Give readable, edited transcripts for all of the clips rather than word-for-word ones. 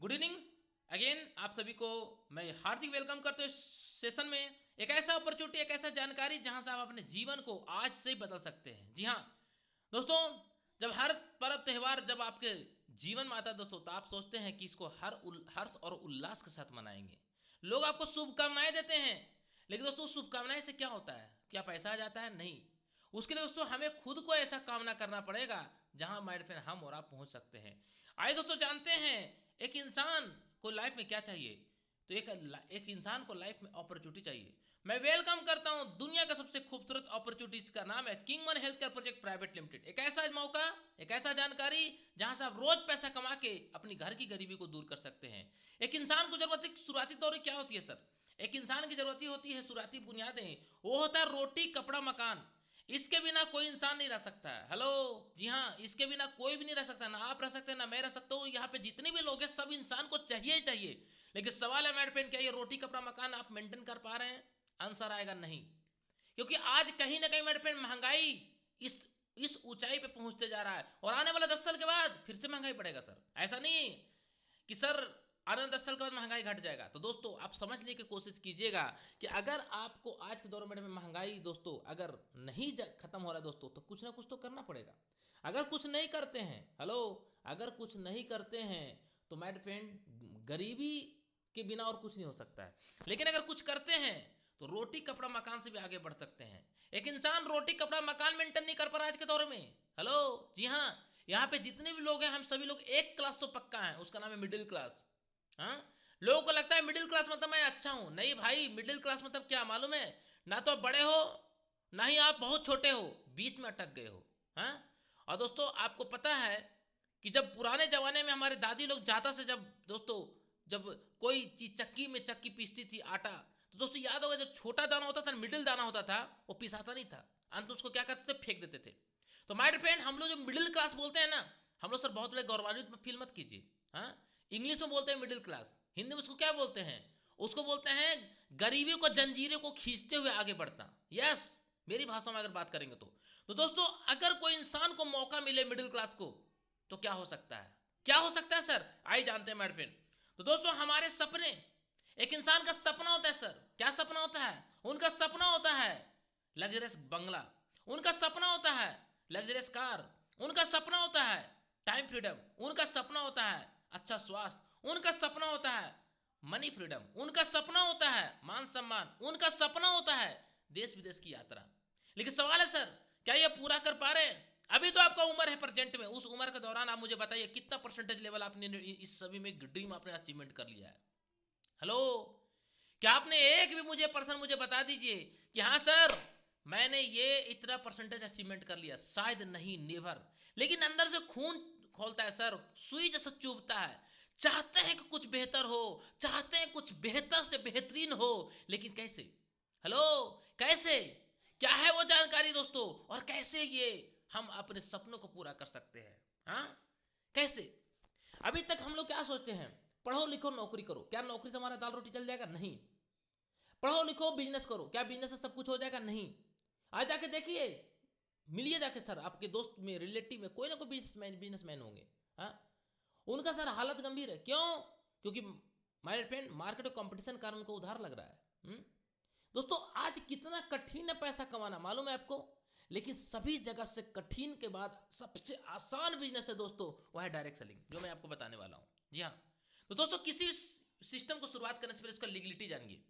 Good evening again आप सभी को मैं हार्दिक वेलकम करता हूँ इस सेशन में। एक ऐसा अपॉर्चुनिटी, एक ऐसा जानकारी जहां से आप अपने जीवन को आज से ही बदल सकते हैं। जी हाँ दोस्तों, जब हर पर्व त्यौहार जब आपके जीवन में आता है दोस्तों, तो आप सोचते हैं कि इसको हर्ष और उल्लास के साथ मनाएंगे। लोग आपको शुभकामनाएं देते हैं, लेकिन दोस्तों शुभकामनाएं से क्या होता है? क्या पैसा आ जाता है? नहीं। उसके लिए दोस्तों हमें खुद को ऐसा कामना करना पड़ेगा जहां माइंड फ्रेंड हम और आप पहुंच सकते हैं। आइए दोस्तों जानते हैं एक इंसान को लाइफ में क्या चाहिए। तो एक इंसान को लाइफ में अपॉर्चुनिटी चाहिए। मैं वेलकम करता हूं दुनिया का सबसे खूबसूरत अपॉर्चुनिटीज का नाम है Kingman health care project private limited. एक ऐसा मौका, एक ऐसा जानकारी जहां से आप रोज पैसा कमा के अपनी घर की गरीबी को दूर कर सकते हैं। एक इंसान को जरूरत है, शुरुआती दौर क्या होती है सर? एक इंसान की जरूरत होती है शुरुआती बुनियादें, वो होता है रोटी कपड़ा मकान। इसके बिना कोई इंसान नहीं रह सकता है। हेलो, जी हाँ, इसके बिना कोई भी नहीं रह सकता। ना आप रह सकते हैं, ना मैं रह सकता हूँ। यहाँ पे जितने भी लोग हैं सब इंसान को चाहिए ही चाहिए। लेकिन सवाल है मेरे फ्रेंड, क्या ये रोटी कपड़ा मकान आप मेंटेन कर पा रहे हैं? आंसर आएगा नहीं। क्योंकि आज कहीं ना कहीं मेरे फ्रेंड महंगाई इस ऊंचाई पे पहुंचते जा रहा है और आने वाला 10 साल के बाद फिर से महंगाई बढ़ेगा सर। ऐसा नहीं कि सर आने 10 साल के बाद महंगाई घट जाएगा। तो दोस्तों आप समझने की कोशिश कीजिएगा कि अगर आपको आज के दौर में महंगाई दोस्तों अगर नहीं खत्म हो रहा है दोस्तों, तो कुछ ना कुछ तो करना पड़ेगा। अगर कुछ नहीं करते हैं, हेलो, अगर कुछ नहीं करते हैं तो माय फ्रेंड गरीबी के बिना और कुछ नहीं हो सकता है। लेकिन अगर कुछ करते हैं तो रोटी कपड़ा मकान से भी आगे बढ़ सकते हैं। एक इंसान रोटी कपड़ा मकान मेंटेन नहीं कर पा रहा आज के दौर में। हेलो, जी हाँ, यहाँ पे जितने भी लोग हैं हम सभी लोग एक क्लास तो पक्का है, उसका नाम है मिडिल क्लास। हाँ, लोगों को लगता है मिडिल क्लास मतलब मैं अच्छा हूं। नहीं भाई, मिडिल क्लास मतलब क्या मालूम है? ना तो आप बड़े हो, ना ही आप बहुत छोटे हो, बीच में अटक गए हो। हाँ, और दोस्तों आपको पता है कि जब पुराने जमाने में हमारे दादी लोग जाता से जब दोस्तों जब कोई चीज चक्की में चक्की पीसती थी आटा, तो दोस्तों याद होगा जब छोटा दाना होता था, मिडिल दाना होता था, वो पिसाता नहीं था, अंत में उसको क्या करते थे? फेंक देते थे। तो माय फ्रेंड, हम लोग जो मिडिल क्लास बोलते हैं ना, हम लोग सर बहुत बड़े गौरवान्वित फील मत कीजिए। हाँ, इंग्लिश में बोलते हैं मिडिल क्लास, हिंदी में उसको क्या बोलते हैं? उसको बोलते हैं गरीबी को जंजीरें को खींचते हुए आगे बढ़ता। यस, मेरी भाषा में अगर बात करेंगे तो दोस्तों अगर कोई इंसान को मौका मिले मिडिल क्लास को, तो क्या हो सकता है? क्या हो सकता है सर? आइए जानते हैं मेरे फ्रेंड। तो दोस्तों हमारे सपने, एक इंसान का सपना होता है सर। क्या सपना होता है? उनका सपना होता है लग्जरियस बंगला, उनका सपना होता है लग्जरियस कार, उनका सपना होता है टाइम फ्रीडम, उनका सपना होता है अच्छा स्वास्थ्य, उनका सपना होता है मनी फ्रीडम, उनका सपना होता है मान सम्मान, उनका सपना होता है देश विदेश की यात्रा। लेकिन सवाल है सर, क्या ये पूरा कर पा रहे हैं? अभी तो आपका उम्र है प्रेजेंट में, उस उम्र के दौरान आप मुझे बताइए कितना परसेंटेज लेवल आपने इस सभी में ड्रीम आपने अचीवमेंट कर लिया है? हेलो, क्या आपने एक भी मुझे पर्सन मुझे बता दीजिए कि हाँ सर मैंने ये इतना परसेंटेज अचीवमेंट कर लिया? शायद नहीं, नेवर। लेकिन अंदर से खून खोलता है सर, सुई जैसा चुभता है। चाहते हैं कि कुछ बेहतर हो, चाहते हैं कुछ बेहतर से बेहतरीन हो, लेकिन कैसे? हेलो, कैसे? क्या है वो जानकारी दोस्तों, और कैसे ये हम अपने सपनों को पूरा कर सकते हैं? हाँ, कैसे? अभी तक हम लोग क्या सोचते हैं? पढ़ो लिखो नौकरी करो। क्या नौकरी से हमारा दाल रोटी चल जाएगा? नहीं। पढ़ो लिखो बिजनेस करो। क्या बिजनेस से सब कुछ हो जाएगा? नहीं। आज जाके देखिए, मिलिए जाके सर, आपके दोस्त में रिलेटिव में कोई ना कोई बिजनेसमैन होंगे। हाँ, उनका सर हालत गंभीर है। क्यों? क्योंकि माय फ्रेंड मार्केट और कंपटीशन कारण उनको उधार लग रहा है। दोस्तों आज कितना कठिन है पैसा कमाना, मालूम है आपको? लेकिन सभी जगह से कठिन के बाद सबसे आसान बिजनेस है दोस्तों, वह है डायरेक्ट सेलिंग, जो मैं आपको बताने वाला हूं। जी हाँ, तो दोस्तों किसी सिस्टम को शुरुआत करने से पहले उसका लीगलिटी जानिए।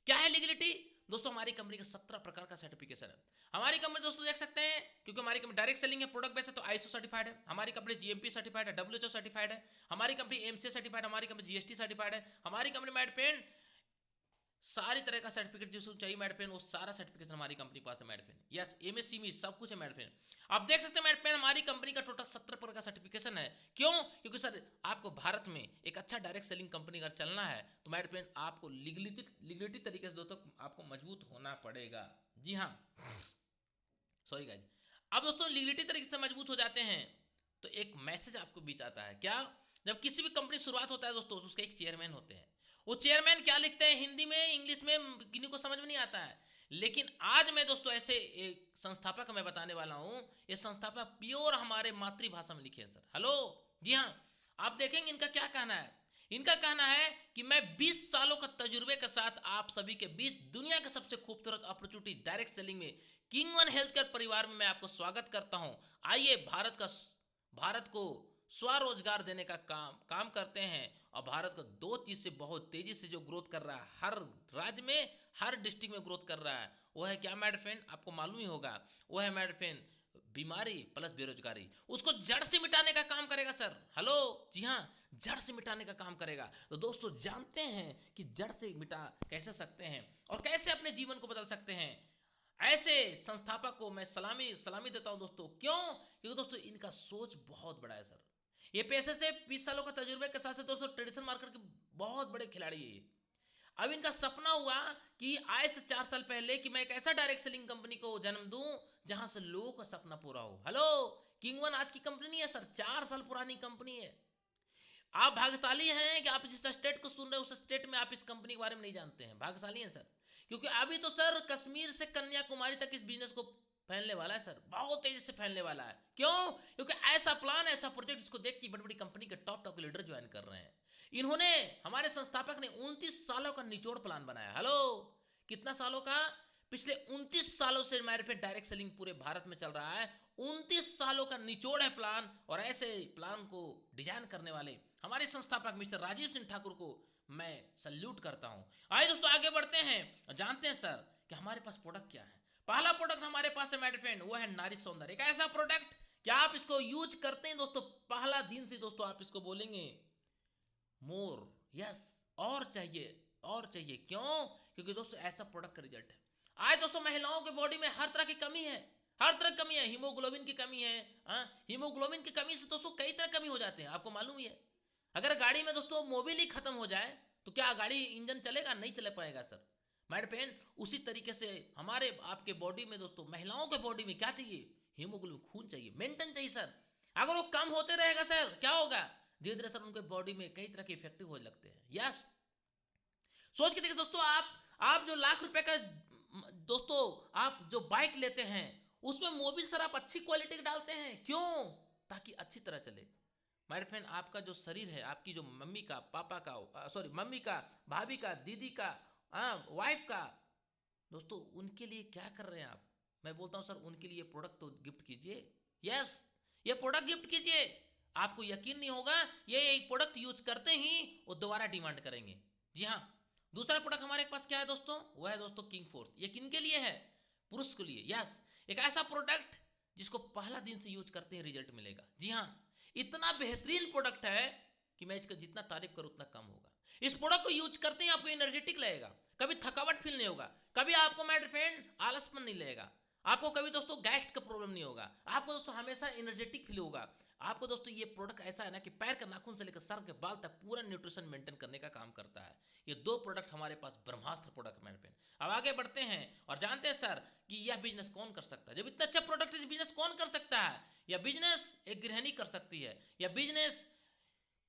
क्या है लीगलिटी? दोस्तों हमारी कंपनी का 17 प्रकार का सर्टिफिकेशन है। हमारी कंपनी दोस्तों देख सकते हैं, क्योंकि हमारी कंपनी डायरेक्ट सेलिंग है, प्रोडक्ट बेस है, तो आईएसओ सर्टिफाइड है। हमारी कंपनी जीएमपी सर्टिफाइड है, डब्ल्यूएचओ सर्टिफाइड है। हमारी कंपनी एमसीए सर्टिफाइड, हमारी कंपनी जीएसटी सर्टिफाइड है। हमारी कंपनी मैड पेन सारी तरह का सर्टिफिकेट जिसको चाहिए मैड पेन, वो सारा सर्टिफिकेशन हमारी कंपनी पास है मैड पेन। यस, एमएससी में सब कुछ है मैड पेन। आप देख सकते हैं मैड पेन हमारी कंपनी का टोटल 17 प्रकार का सर्टिफिकेशन है। क्यों? क्योंकि सर आपको भारत में एक अच्छा डायरेक्ट सेलिंग कंपनी अगर चलना है तो मैड पेन आपको लीगलिटी तरीके से दोस्तों आपको मजबूत होना पड़ेगा। जी हाँ, सॉरी गाइज। अब दोस्तों लीगलिटी तरीके से मजबूत हो जाते हैं तो एक मैसेज आपको बीच आता है। क्या? जब किसी भी कंपनी शुरुआत होता है दोस्तों, उसके एक चेयरमैन होते हैं। वो चेयरमैन क्या लिखते हैं हिंदी में इंग्लिश में किन्हीं को समझ में नहीं आता है। लेकिन आज मैं दोस्तों ऐसे एक संस्थापक मैं बताने वाला हूं, ये संस्थापक प्योर हमारे मातृभाषा में लिखे हैं सर। हेलो, जी हाँ, आप देखेंगे इनका क्या कहना है। इनका कहना है कि मैं 20 सालों का तजुर्बे के साथ आप सभी के बीच दुनिया के सबसे खूबसूरत अपॉर्चुनिटी डायरेक्ट सेलिंग में किंग वन हेल्थ केयर परिवार में मैं आपको स्वागत करता हूं। आइए भारत को स्वरोजगार देने का काम करते हैं। और भारत को दो चीज से बहुत तेजी से जो ग्रोथ कर रहा है, हर राज्य में हर डिस्ट्रिक्ट में ग्रोथ कर रहा है, वो है क्या मेरे फ्रेंड, आपको मालूम ही होगा। वो है मेरे फ्रेंड बीमारी प्लस बेरोजगारी, उसको जड़ से मिटाने का काम करेगा सर। हेलो, जी हाँ, जड़ से मिटाने का काम करेगा। तो दोस्तों जानते हैं कि जड़ से मिटा कैसे सकते हैं और कैसे अपने जीवन को बदल सकते हैं। ऐसे संस्थापक को मैं सलामी देता हूं दोस्तों। क्यों? क्योंकि दोस्तों इनका सोच बहुत बड़ा है सर। ये पैसे से 20 सालों का तजुर्बे के साथ से दोस्तों ट्रेडिशनल मार्केट के बहुत बड़े खिलाड़ी है ये। अब इनका सपना हुआ कि आज से 4 साल पहले कि मैं एक ऐसा डायरेक्ट सेलिंग कंपनी को जन्म दूं जहां से लोगों का सपना पूरा हो। हेलो, किंग वन आज की कंपनी नहीं है सर, 4 साल पुरानी कंपनी है। आप भाग्यशाली हैं कि आप जिस स्टेट को सुन रहे हैं उस स्टेट में आप इस कंपनी के बारे में नहीं जानते हैं। भाग्यशाली हैं सर, क्योंकि अभी तो सर कश्मीर से कन्याकुमारी तक इस बिजनेस को फैलने वाला है सर, बहुत तेजी से फैलने वाला है। क्यों? क्योंकि ऐसा प्लान, ऐसा प्रोजेक्ट जिसको देख के बड़ी बड़ी कंपनी के टॉप लीडर ज्वाइन कर रहे हैं। इन्होंने, हमारे संस्थापक ने 29 सालों का निचोड़ प्लान बनाया। हेलो, कितना सालों का? पिछले 29 सालों से हमारे पे डायरेक्ट सेलिंग पूरे भारत में चल रहा है। 29 सालों का निचोड़ है प्लान, और ऐसे प्लान को डिजाइन करने वाले हमारे संस्थापक मिस्टर राजीव सिंह ठाकुर को मैं सल्यूट करता हूं। आइए दोस्तों आगे बढ़ते हैं और जानते हैं सर कि हमारे पास प्रोडक्ट क्या है। पहला प्रोडक्ट हमारे पास है मेरे फ्रेंड, वो है नारी सौंदर्य। एक ऐसा प्रोडक्ट कि आप इसको यूज करते हैं दोस्तों, पहला दिन से दोस्तों आप इसको बोलेंगे मोर, यस, और चाहिए और चाहिए। क्यों? क्योंकि दोस्तों ऐसा प्रोडक्ट का रिजल्ट है। आज दोस्तों महिलाओं के बॉडी में हर तरह की कमी है, हर तरह की कमी है। हीमोग्लोबिन की कमी है। हीमोग्लोबिन की कमी से दोस्तों कई तरह कमी हो जाते हैं, आपको मालूम ही है। अगर गाड़ी में दोस्तों मोबिल ही खत्म हो जाए तो क्या गाड़ी इंजन चलेगा? नहीं चल पाएगा सर। माइड पेन, उसी तरीके से हमारे आपके बॉडी में दोस्तों, महिलाओं के बॉडी में क्या चाहिए? हीमोग्लोबिन, खून चाहिए, मेंटेन चाहिए सर। अगर वो कम होते रहेगा सर, क्या होगा? धीरे धीरे सर उनके बॉडी में कई तरह के इफेक्टिव हो लगते हैं। यस, सोच के देखिए दोस्तों, आप जो लाख रुपए का दोस्तों आप जो बाइक लेते हैं उसमें मोबिल सर आप अच्छी क्वालिटी का डालते हैं। क्यों? ताकि अच्छी तरह चले। माय फ्रेंड, आपका जो शरीर है, आपकी जो मम्मी का, पापा का, मम्मी का, भाभी का, दीदी का, वाइफ का, दोस्तों उनके लिए क्या कर रहे हैं आप? मैं बोलता हूं सर उनके लिए प्रोडक्ट तो गिफ्ट कीजिए। यस, ये प्रोडक्ट गिफ्ट कीजिए। आपको यकीन नहीं होगा, ये प्रोडक्ट यूज करते ही वो दोबारा डिमांड करेंगे। जी हाँ, दूसरा प्रोडक्ट हमारे पास क्या है दोस्तों? वो है दोस्तों किंग फोर्स। ये किन के लिए है? पुरुष के लिए। यस, एक ऐसा प्रोडक्ट जिसको पहला दिन से यूज करते ही रिजल्ट मिलेगा। जी हाँ, इतना बेहतरीन प्रोडक्ट है कि मैं इसका जितना तारीफ करूं उतना कम होगा। इस प्रोडक्ट को यूज करते ही आपको एनर्जेटिक लगेगा, कभी थकावट फील नहीं होगा, कभी आपको माय फ्रेंड आलसपन नहीं लगेगा, आपको कभी दोस्तों गैस का प्रॉब्लम नहीं होगा, आपको दोस्तों हमेशा एनर्जेटिक फील होगा। आपको दोस्तों ये प्रोडक्ट ऐसा है ना कि पैर के नाखून से लेकर सर के बाल तक पूरा न्यूट्रिशन मेंटेन करने का काम करता है। ये दो प्रोडक्ट हमारे पास ब्रह्मास्त्र प्रोडक्ट मेरे फ्रेंड। अब आगे बढ़ते हैं और जानते हैं सर कि यह बिजनेस कौन कर सकता है। जब इतना अच्छा प्रोडक्ट है, बिजनेस कौन कर सकता है? यह बिजनेस एक गृहिणी कर सकती है, यह बिजनेस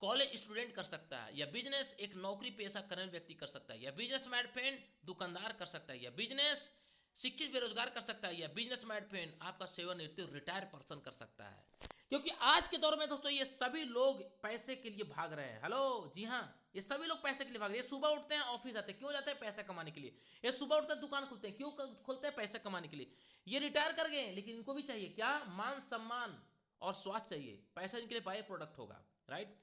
कॉलेज स्टूडेंट कर सकता है, यह बिजनेस एक नौकरी पेशा करने व्यक्ति कर सकता है, यह बिजनेस माय फ्रेंड दुकानदार कर सकता है, यह बिजनेस शिक्षित बेरोजगार कर सकता है, यह बिजनेस माय फ्रेंड आपका सेवानिवृत्त रिटायर पर्सन कर सकता है। क्योंकि आज के दौर में दोस्तों ये सभी लोग पैसे के लिए भाग रहे हैं। हेलो, जी हाँ, ये सभी लोग पैसे के लिए भाग रहे हैं। ये सुबह उठते हैं, ऑफिस आते हैं, क्यों जाते हैं? पैसा कमाने के लिए। ये सुबह उठते हैं, दुकान खोलते हैं, क्यों खोलते हैं? पैसा कमाने के लिए। ये रिटायर कर गए, लेकिन इनको भी चाहिए क्या? मान सम्मान और स्वास्थ्य चाहिए। पैसा इनके लिए बाय प्रोडक्ट होगा, राइट।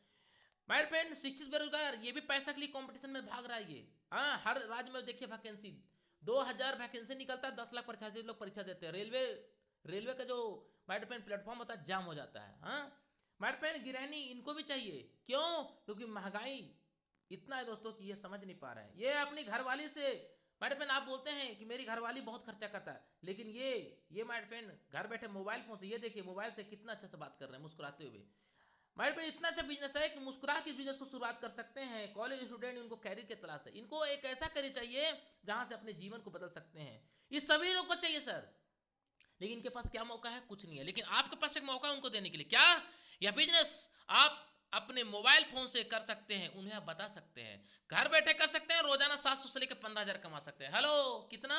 माय फ्रेंड, शिक्षित बेरोजगार, ये भी पैसा के लिए कंपटीशन में भाग रहा है ये। हाँ, हर राज्य में देखिए वैकेंसी 2000 वैकेंसी निकलता है, 10 लाख परीक्षार्थी लोग परीक्षा देते हैं। रेलवे का जो माय फ्रेंड प्लेटफॉर्म होता है जाम हो जाता है। हाँ, माय फ्रेंड गृहिणी, इनको भी चाहिए। क्यों? क्योंकि महंगाई इतना है दोस्तों कि ये समझ नहीं पा रहे हैं। ये अपनी घरवाली से, माय फ्रेंड आप बोलते हैं कि मेरी घरवाली बहुत खर्चा करता है, लेकिन ये माय फ्रेंड घर बैठे मोबाइल फोन से, ये देखिए मोबाइल से कितना अच्छे से बात कर रहे हैं मुस्कुराते हुए। माय फ्रेंड इतना अच्छा बिजनेस है कि मुस्कुरा के बिजनेस को शुरुआत कर सकते हैं। कॉलेज स्टूडेंट, उनको कैरियर के तलाश है, इनको एक ऐसा कैरियर चाहिए जहां से अपने जीवन को बदल सकते हैं। ये सभी लोग को चाहिए सर, लेकिन इनके पास क्या मौका है? कुछ नहीं है। लेकिन आपके पास एक मौका है उनको देने के लिए। क्या? यह बिजनेस आप अपने मोबाइल फोन से कर सकते हैं, उन्हें आप बता सकते हैं, घर बैठे कर सकते हैं। रोजाना 700 से लेकर 15,000 कमा सकते हैं। हेलो, कितना?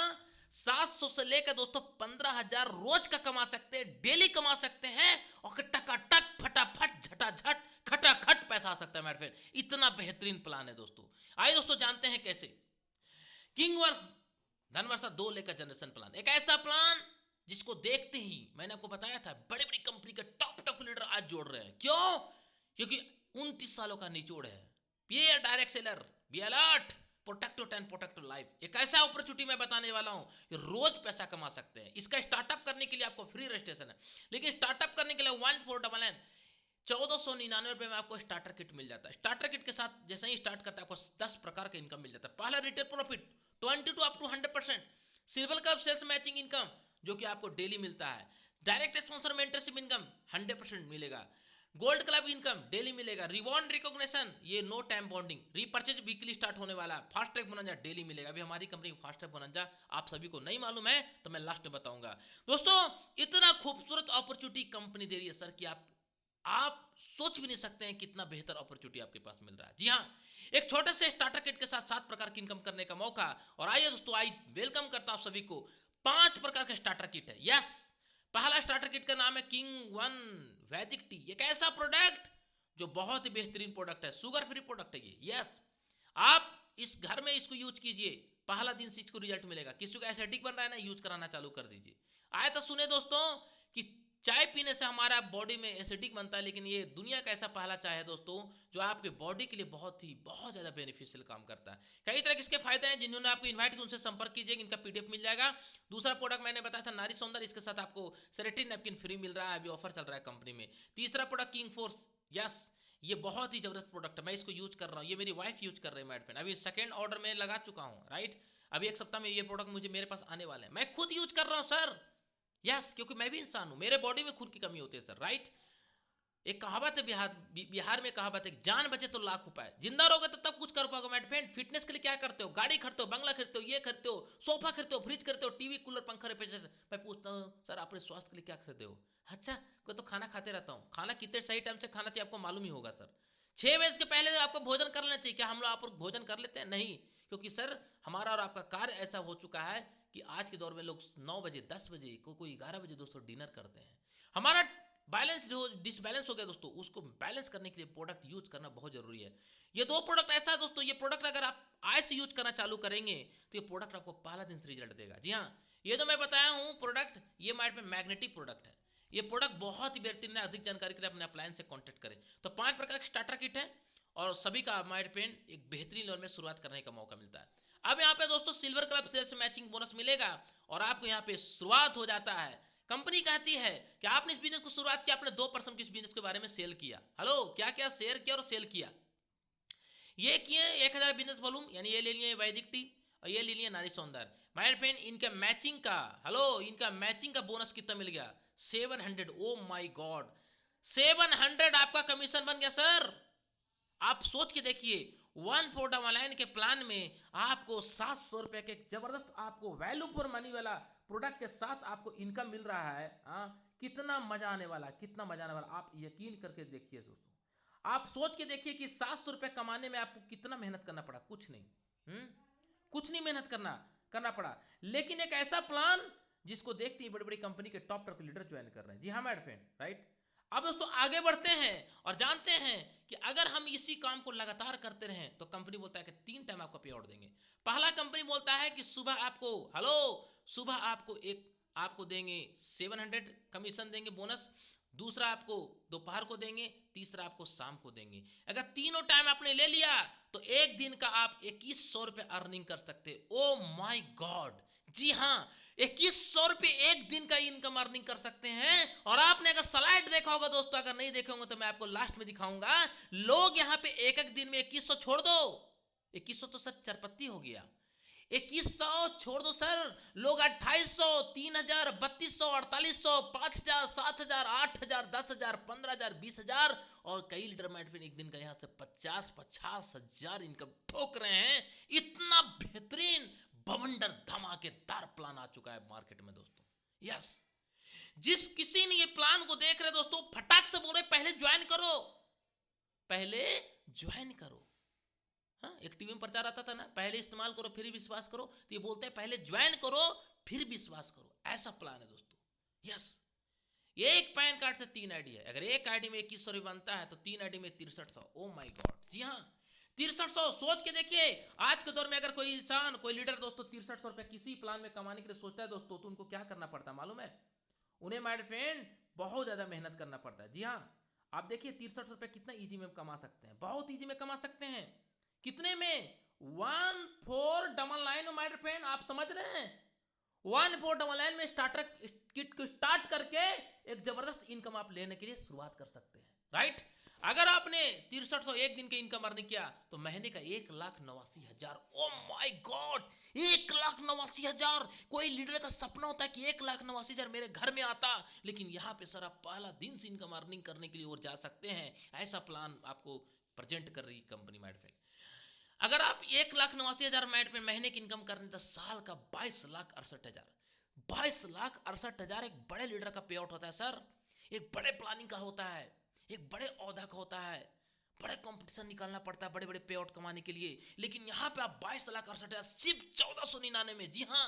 700 से लेकर दोस्तों 15,000 रोज का कमा सकते हैं, डेली कमा सकते हैं, और टकाटक फटाफट झटाझट खटाखट पैसा आ सकता है मेरे फ्रेंड, इतना बेहतरीन प्लान है दोस्तों। आइए दोस्तों जानते हैं कैसे। किंग वर्स धनवर्षा 2 लेकर जनरेशन प्लान, एक ऐसा प्लान जिसको देखते ही मैंने आपको बताया था बड़ी बड़ी कंपनी के टॉप लीडर आज जोड़ रहे हैं। क्यों? क्योंकि 29 सालों का निचोड़ है। ये direct seller, be alert, protect your time, protect your life. एक ऐसा अपॉर्चुनिटी मैं बताने वाला हूं कि रोज पैसा कमा सकते हैं। इसका स्टार्टअप करने के लिए आपको फ्री रजिस्ट्रेशन है, लेकिन स्टार्टअप करने के लिए 1499 1499 में आपको स्टार्टर किट मिल जाता है। स्टार्टर किट के साथ जैसे ही स्टार्ट करता है आपको 10 प्रकार का इनकम मिल जाता है। पहला retail profit 20 to up to 100%, silver cup sales matching income जो कि आपको डेली मिलता है। डायरेक्ट स्पॉन्सर मेंटरशिप इनकम 100% मिलेगा। गोल्ड क्लब इनकम डेली मिलेगा। रिवॉर्ड रिकॉग्निशन, ये no time bonding, repurchase weekly start होने वाला है। फास्ट ट्रैक बोनंजा डेली मिलेगा। अभी हमारी कंपनी फास्ट ट्रैक बोनंजा आप सभी को नहीं मालूम है तो मैं लास्ट में बताऊंगा। दोस्तों इतना खूबसूरत अपॉर्चुनिटी कंपनी दे रही है सर कि आप सोच भी नहीं सकते हैं कितना बेहतर अपॉर्चुनिटी आपके पास मिल रहा है। जी हाँ, एक छोटे से स्टार्टर किट के साथ 7 प्रकार की इनकम करने का मौका। और आइए दोस्तों, आई वेलकम करता हूं सभी को। 5 प्रकार का स्टार्टर किट है। यस, पहला स्टार्टर किट का नाम है किंग वन वैदिक टी। एक ऐसा प्रोडक्ट जो बहुत ही बेहतरीन प्रोडक्ट है, शुगर फ्री प्रोडक्ट है ये। यस, आप इस घर में इसको यूज कीजिए, पहला दिन से इसको रिजल्ट मिलेगा। किसी को एसिडिक बन रहा है ना, यूज कराना चालू कर दीजिए। आए तो सुने दोस्तों कि चाय पीने से हमारा बॉडी में एसिडिक बनता है, लेकिन ये दुनिया का ऐसा पहला चाय है दोस्तों जो आपके बॉडी के लिए बहुत ज़्यादा बेनिफिशियल काम करता है। कई तरह के इसके फायदे हैं। जिन्होंने आपको इन्वाइट किया उनसे संपर्क कीजिए, इनका पीडीएफ मिल जाएगा। दूसरा प्रोडक्ट मैंने बताया था नारी सौंदर्य, इसके साथ आपको सेरेटिन नैपकिन फ्री मिल रहा है, अभी ऑफर चल रहा है कंपनी में। तीसरा प्रोडक्ट किंग फोर्स, यस, ये बहुत ही जबरदस्त प्रोडक्ट है, मैं इसको यूज कर रहा हूँ, ये मेरी वाइफ यूज कर रही है मेड फ्रेंड। अभी सेकंड ऑर्डर में लगा चुका हूँ, राइट। अभी एक सप्ताह में ये प्रोडक्ट मुझे मेरे पास आने वाले हैं, मैं खुद यूज कर रहा हूँ सर। यस, क्योंकि मैं भी इंसान हूं, मेरे बॉडी में खून की कमी होती है सर, राइट। एक कहावत है बिहार में कहावत है, जान बचे तो लाख उपाय। जिंदा रहोगे तो तब कुछ कर पाओगे मेड फ्रेंड। फिटनेस के लिए क्या करते हो? गाड़ी खरीदते हो, बंगला खरीदते हो, ये खरीदते हो, सोफा खरीदते हो, फ्रिज खरीदते हो, टीवी कूलर पंखा रेफ्रिजरेटर। मैं पूछता हूँ सर अपने स्वास्थ्य के लिए क्या खरीदते हो? अच्छा, कोई तो खाना खाते रहता हूँ। खाना कितने सही टाइम से खाना चाहिए आपको मालूम ही होगा सर। 6 बजे के पहले आपको भोजन कर लेना चाहिए। क्या हम लोग आप भोजन कर लेते हैं? नहीं, क्योंकि सर हमारा और आपका कार्य ऐसा हो चुका है कि आज के दौर में लोग 9 बजे 10 बजे कोई 11 बजे दोस्तों डिनर करते हैं। हमारा बैलेंस जो डिसबैलेंस हो गया दोस्तों, उसको बैलेंस करने के लिए प्रोडक्ट यूज करना बहुत जरूरी है। ये 2 प्रोडक्ट ऐसा है दोस्तों, ये प्रोडक्ट अगर आप आज से यूज करना चालू करेंगे तो ये प्रोडक्ट आपको पहला दिन से रिजल्ट देगा। जी हाँ, ये तो मैं बताया हूँ प्रोडक्ट, ये मार्केट में मैग्नेटिक प्रोडक्ट है। ये प्रोडक्ट बहुत ही बेहतरीन है। अधिक जानकारी के लिए अपने अप्लायंस से कॉन्टैक्ट करें। तो 5 प्रकार का स्टार्टर किट है और सभी का हमारे पेन एक बेहतरीन लेवल में शुरुआत करने का मौका मिलता है। अब यहाँ पे दोस्तों silver club sales matching bonus मिलेगा और आपको यहाँ पे शुरुआत हो जाता है। कंपनी कहती है कि आपने इस बिजनेस को शुरुआत किया, आपने 2% इस बिजनेस के बारे में सेल किया। हेलो, क्या क्या शेयर किया और सेल किया? ये किए 1000 बिजनेस वॉल्यूम, यानी ये ले लिए वैदिक टी और ये ले लिए नारी सौंदर्य। माय फ्रेंड, इनका मैचिंग का, हेलो, इनका मैचिंग का बोनस कितना मिल गया? 700। ओ माय गॉड, 700 आपका कमीशन बन गया सर। आप सोच के देखिए, 1499 के प्लान में आपको 700 रुपए के जबरदस्त आपको वैल्यू फॉर मनी वाला प्रोडक्ट के साथ आपको इनकम मिल रहा है। कितना मजा आने वाला, कितना मजा आने वाला, आप यकीन करके देखिए दोस्तों। आप सोच के देखिए कि 700 रुपए कमाने में आपको कितना मेहनत करना पड़ा। कुछ नहीं, कुछ नहीं मेहनत करना पड़ा, लेकिन एक ऐसा प्लान जिसको देखते ही बड़ी बड़ी कंपनी के टॉप लीडर ज्वाइन कर रहे हैं। जी हाँ मेरे फ्रेंड, राइट। अब दोस्तों आगे बढ़ते हैं और जानते हैं कि अगर हम इसी काम को लगातार करते रहें तो कंपनी बोलता है कि 3 टाइम आपको पे आउट देंगे। पहला कंपनी बोलता है कि सुबह आपको, हेलो, सुबह आपको देंगे 700 कमीशन देंगे बोनस। दूसरा आपको दोपहर को देंगे, तीसरा आपको शाम को देंगे। अगर तीनों टाइम आपने ले लिया तो एक दिन का आप 2100 रुपए अर्निंग कर सकते। ओ माय गॉड, जी हाँ, 2100 रुपए एक दिन का इनकम अर्निंग कर सकते हैं। और आपने अगर स्लाइड देखा होगा दोस्तों, अगर नहीं देखे होंगे तो मैं आपको लास्ट में दिखाऊंगा। लोग यहाँ पे एक एक दिन में 2100 छोड़ दो, 2100 तो सर चरपत्ती हो गया। 2100 छोड़ दो सर, लोग 2800, 3000, 3200, 4800, 5000, 7000, 8000, 10000, 15000, 20000 और कई लीडर माइंड फिर एक दिन का यहाँ से 50 हजार इनकम ठोक रहे हैं। इतना बेहतरीन बवंडर धमाकेदार प्लान आ चुका है मार्केट में दोस्तों। यस, जिस किसी ने ये प्लान को देख रहे दोस्तों, फटाक से बोल रहे पहले ज्वाइन करो, पहले ज्वाइन करो। हाँ, एक टीवी में प्रचार आता था ना, पहले इस्तेमाल करो फिर विश्वास करो। तो ये बोलते हैं पहले ज्वाइन करो फिर विश्वास करो। ऐसा प्लान है दोस्तों। यस, एक पैन कार्ड से 3 आईडी है। अगर एक आईडी में 2100 बनता है तो 3 आईडी में 6300। ओ माय गॉड, जी हाँ 6300। सोच के देखिए, आज के दौर में अगर कोई इंसान, कोई लीडर दोस्तों 6300 रुपया किसी प्लान में कमाने के लिए सोचता है दोस्तों, तो उनको क्या करना पड़ता है मालूम है? उन्हें माय फ्रेंड बहुत ज्यादा मेहनत करना पड़ता है। जी हाँ, आप देखिए 6300 रुपया कितना इजी में कमा सकते हैं, बहुत इजी में कमा सकते हैं। कितने में? 1499 माय फ्रेंड, आप समझ रहे हैं? 1499 में स्टार्टर किट को स्टार्ट करके एक जबरदस्त इनकम आप लेने के लिए शुरुआत कर सकते हैं, राइट? अगर आपने 6300 एक दिन के इनकम अर्निंग किया तो महीने का 1,89,000। Oh my God, 1,89,000। कोई लीडर का सपना होता है कि 1,89,000 मेरे घर में आता, लेकिन यहाँ पे सर आप पहला दिन से इनकम अर्निंग करने के लिए और जा सकते हैं। ऐसा प्लान आपको प्रेजेंट कर रही कंपनी माइंड फ्रेंड। अगर आप 1,89,000 मैट में महीने की इनकम करने तो साल का 22,68,000। 22,68,000 एक बड़े लीडर का पे आउट होता है सर, एक बड़े प्लानिंग का होता है, एक बड़े औहदा का होता है। बड़े कंपटीशन निकालना पड़ता है बड़े बड़े पे आउट कमाने के लिए, लेकिन यहाँ पे आप 22,68,000 सिर्फ 1499 में, जी हाँ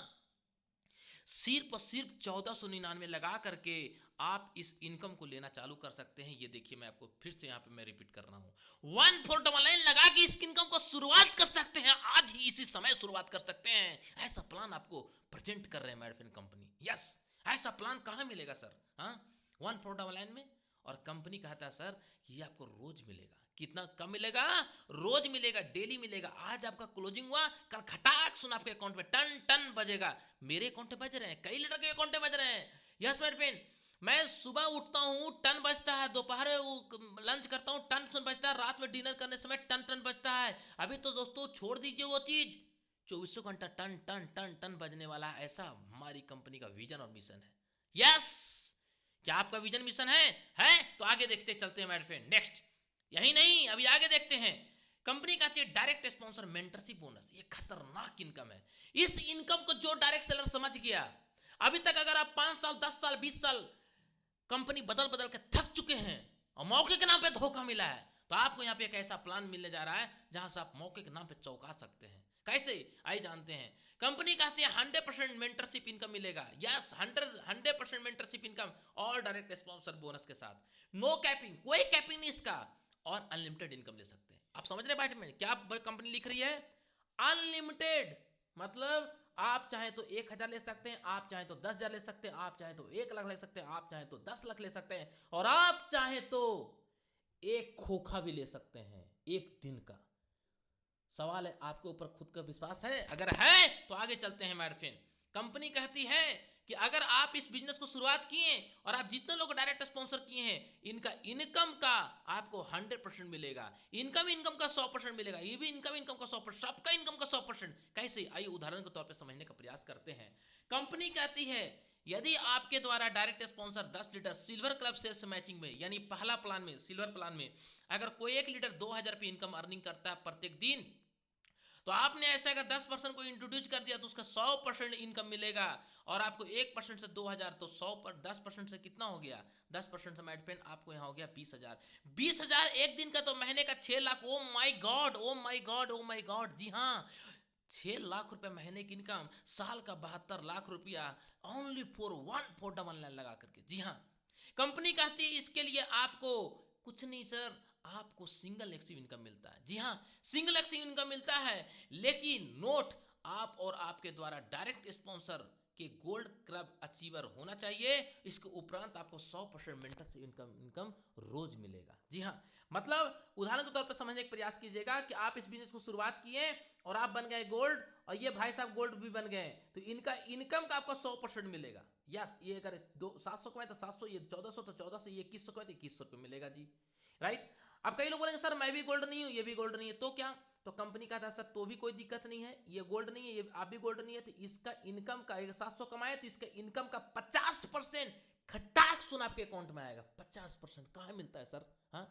सिर्फ 1499 लगा करके आप इस इनकम को लेना चालू कर सकते हैं। ये देखिए मैं आपको फिर से यहाँ पे मैं रिपीट कर रहा हूँ, 1499 लगा के इस इनकम को शुरुआत कर सकते हैं। आज ही इसी समय शुरुआत कर सकते हैं। ऐसा प्लान आपको प्रेजेंट कर रहे हैं मैडफिन कंपनी। यस, ऐसा प्लान कहाँ मिलेगा सर? हाँ, 1499 में। और कंपनी कहता है सर ये आपको रोज मिलेगा। कितना कम मिलेगा? रोज मिलेगा, डेली मिलेगा। आज आपका क्लोजिंग हुआ, कल खटाक सुन आपके अकाउंट में टन टन बजेगा। मेरे अकाउंट में बज रहे हैं, कई लीडर के अकाउंट में बज रहे हैं। यस माय फ्रेंड, मैं सुबह उठता हूँ टन बजता है, दोपहर लंच करता हूँ टन बजता है, रात में डिनर करने समय टन टन बजता है। अभी तो दोस्तों छोड़ दीजिए वो चीज, 24 घंटा टन टन टन टन बजने वाला है। ऐसा हमारी कंपनी का विजन और मिशन है। यस, क्या आपका विजन मिशन है? तो आगे देखते चलते हैं मेरे फ्रेंड। नेक्स्ट, यही नहीं अभी आगे देखते हैं। कंपनी कहती है डायरेक्ट स्पॉन्सर मेंटरशिप बोनस। ये खतरनाक इनकम है। इस इनकम को जो डायरेक्ट सेलर समझ गया, अभी तक अगर आप 5 साल 10 साल 20 साल कंपनी बदल बदल के थक चुके हैं और मौके के नाम पे धोखा मिला है, तो आपको यहाँ पे एक ऐसा प्लान मिलने जा रहा है जहां से आप मौके के नाम पे चौंका सकते हैं। कैसे? आइए जानते हैं। कंपनी कहती है 100% मेंटरशिप इनकम मिलेगा। यस, 100% मेंटरशिप इनकम और डायरेक्ट स्पॉन्सर बोनस के साथ। नो कैपिंग, कोई कैपिंग नहीं इसका, और अनलिमिटेड इनकम ले सकते हैं। आप समझ रहे हैं बात में क्या कंपनी लिख रही है? अनलिमिटेड, मतलब आप चाहे तो 1,000 ले सकते हैं, आप चाहे तो 10,000 ले सकते हैं, आप चाहे तो 1 लाख ले सकते हैं, आप चाहे तो 10 लाख ले सकते हैं, और आप चाहे तो एक खोखा भी ले सकते हैं एक दिन का। सवाल है आपके ऊपर खुद का विश्वास है? अगर है तो आगे चलते हैं मेरे फ्रेंड। कंपनी कहती है कि अगर आप इस बिजनेस को शुरुआत किए और आप जितने लोग डायरेक्ट स्पॉन्सर किए हैं, इनका इनकम का आपको 100% मिलेगा। इनकम का 100% मिलेगा। ये भी इनकम का 100%, सबका इनकम का 100%। कैसे? आइए उदाहरण के तौर पर समझने का प्रयास करते हैं। कंपनी कहती है यदि आपके द्वारा direct sponsor 10 litre silver club sales matching में, यानी पहला प्लान में, सिल्वर प्लान में अगर कोई एक लीटर 2,000 रुपये इनकम अर्निंग करता है प्रत्येक दिन, तो आपने ऐसा अगर 10% को इंट्रोड्यूस कर दिया तो उसका 100% इनकम मिलेगा। और आपको 1% से 2,000, तो 100 पर 10% से कितना हो गया? 10% से माइट पेन आपको यहाँ हो गया 20,000। 20,000 एक दिन का, तो महीने का 6 लाख। ओ माई गॉड, ओ माई गॉड, ओ माई गॉड, जी हाँ 6 लाख रुपए महीने की इनकम, साल का 72 लाख रुपया, ओनली फॉर 1499 लगा करके। जी हाँ, कंपनी कहती है इसके लिए आपको कुछ नहीं सर, आपको सिंगल एक्सिव इनकम मिलता है। जी हाँ, सिंगल एक्सिव इनकम मिलता है, लेकिन नोट, आप और आपके द्वारा डायरेक्ट स्पॉन्सर के गोल्ड क्लब अचीवर होना चाहिए। इसके उपरांत आपको 100% मेंटर से इनकम रोज मिलेगा। जी हाँ, मतलब उदाहरण के तौर पर समझने का प्रयास कीजिएगा कि आप इस बिजनेस को शुरुआत किए और आप बन गए गोल्ड, और ये भाई साहब गोल्ड भी बन गए, तो इनका इनकम का आपको 100% मिलेगा। यस, ये अगर 700 कमाए तो 700, ये 1400 तो 1400, ये 2100 कमाए तो 2100 रुपये मिलेगा। जी राइट। अब कई लोग बोलेंगे सर मैं भी गोल्ड नहीं हूँ, ये भी गोल्ड नहीं है, तो क्या? तो कंपनी का था सर तो भी कोई दिक्कत नहीं है, ये गोल्ड नहीं है, ये आप भी गोल्ड नहीं है, तो इसका इनकम का 700 कमाए तो इसका इनकम का 50% खटाक सुन आपके अकाउंट में आएगा। 50% कहाँ मिलता है सर? हाँ,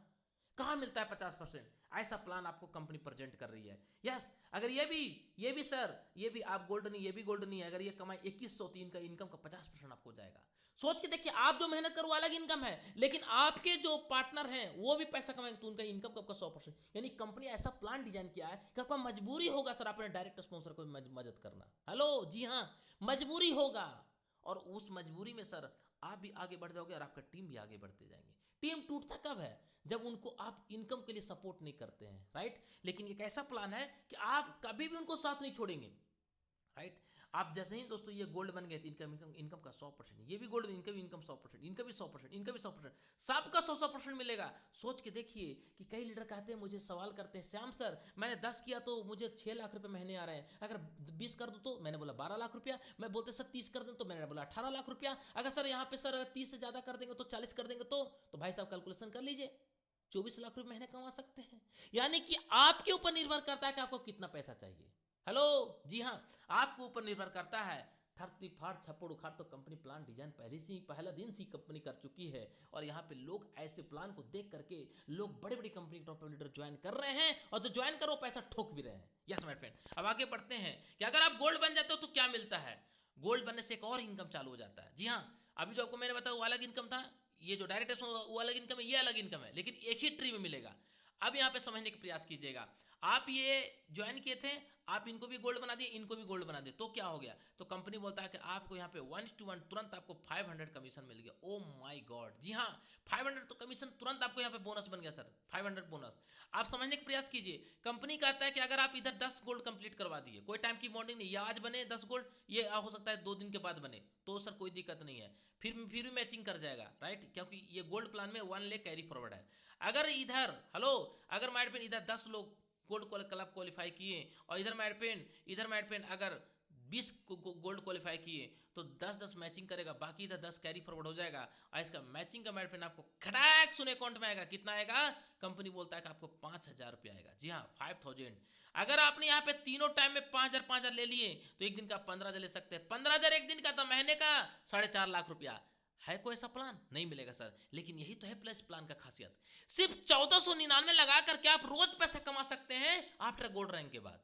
कहाँ मिलता है 50%? ऐसा प्लान आपको कंपनी प्रेजेंट कर रही है। यस, अगर ये भी सर, ये भी आप गोल्ड नहीं, ये भी गोल्ड नहीं है, अगर ये कमाए 2100, तो इनका इनकम का 50% आपको जाएगा। सोच के देखिए, आप जो मेहनत करो अलग इनकम है, लेकिन आपके जो पार्टनर हैं वो भी पैसा कमाएंगे, तो उनका इनकम का आपका 100%। यानी कंपनी ऐसा प्लान डिजाइन किया है कि आपका मजबूरी होगा सर अपने डायरेक्ट स्पॉन्सर को मदद करना। हेलो, जी हाँ, मजबूरी होगा, और उस मजबूरी में सर आप भी आगे बढ़ जाओगे और आपका टीम भी आगे बढ़ते जाएंगे। टीम टूटता कब है? जब उनको आप इनकम के लिए सपोर्ट नहीं करते हैं, राइट। लेकिन एक ऐसा प्लान है कि आप कभी भी उनको साथ नहीं छोड़ेंगे, राइट। आप जैसे ही दोस्तों ये गोल्ड बन गए थे, इनकम इनकम इनकम का 100%, ये भी गोल्ड, इनका भी इनकम 100%, इनका भी 100%, इनका भी 100%, सबका 100% मिलेगा। सोच के देखिए कि कई लीडर कहते हैं, मुझे सवाल करते हैं, श्याम सर मैंने 10 किया तो मुझे 6 लाख रुपए महीने आ रहे हैं, अगर 20 कर दूं तो? मैंने बोला 12 लाख रुपया। मैं बोलते सर 30 कर दें तो? मैंने बोला 18 लाख रुपया। अगर सर यहाँ पे सर 30 से ज़्यादा कर देंगे तो 40 कर देंगे तो भाई साहब कैलकुलेशन कर लीजिए, 24 लाख रुपए महीने कमा सकते हैं। यानी कि आपके ऊपर निर्भर करता है कि आपको कितना पैसा चाहिए। हेलो, जी हाँ, आपके ऊपर निर्भर करता है। धरती फाड़ छप्पड़ उखाड़ तो कंपनी प्लान डिजाइन पहले से ही, पहला दिन से ही कंपनी कर चुकी है। और यहाँ पे लोग ऐसे प्लान को देख करके लोग बड़ी बड़ी कंपनी टॉप लीडर ज्वाइन कर रहे हैं, और जो ज्वाइन करो पैसा ठोक भी रहे हैं। यस माय फ्रेंड, अब आगे बढ़ते हैं कि अगर आप गोल्ड बन जाते हो तो क्या मिलता है। गोल्ड बनने से एक और इनकम चालू हो जाता है। जी हाँ, अभी जो आपको मैंने बताया वो अलग इनकम था, ये जो डायरेक्ट वो अलग इनकम है, ये अलग इनकम है, लेकिन एक ही ट्री में मिलेगा। अब यहाँ पे समझने का प्रयास कीजिएगा। आप ये ज्वाइन किए थे, आप इनको भी गोल्ड बना दिए, इनको भी गोल्ड बना दिए, तो क्या हो गया? तो कंपनी बोलता है कि आपको यहाँ पे 1:1 तुरंत आपको 500 कमीशन मिल गया। ओ माय गॉड, जी हाँ, 500 तो कमीशन तुरंत आपको यहाँ पे बोनस बन गया सर, 500 बोनस। आप समझने का प्रयास कीजिए। कंपनी कहता है कि अगर आप इधर 10 गोल्ड कंप्लीट करवा दिए, कोई टाइम की बॉन्डिंग नहीं, ये आज बने 10 गोल्ड, ये हो सकता है 2 दिन के बाद बने, तो सर कोई दिक्कत नहीं है, फिर भी मैचिंग कर जाएगा, राइट, क्योंकि ये गोल्ड प्लान में 1 लाख कैरी फॉरवर्ड है। अगर इधर, हेलो, अगर माइड पेन इधर 10 लोग गोल्ड क्लब क्वालिफाई किए और इधर माइड पेन अगर 20 गोल्ड क्वालिफाई किए, तो 10-10 मैचिंग करेगा, बाकी इधर 10 कैरी फॉरवर्ड हो जाएगा, और इसका मैचिंग का माइड पेन आपको खटाक सुने अकाउंट में आएगा। कितना आएगा? कंपनी बोलता है कि आपको 5,000 रुपया आएगा। जी हाँ, 5,000। अगर आपने यहाँ पे तीनों टाइम में 5,000 ले लिए तो एक दिन का 15,000 ले सकते हैं। 15,000 एक दिन का, तो महीने का 4.5 लाख रुपया। है कोई ऐसा प्लान? नहीं मिलेगा सर। लेकिन यही तो है प्लस प्लान का खासियत। सिर्फ 1499 लगा करके आप रोज पैसा कमा सकते हैं आफ्टर गोल्ड रैंक के बाद।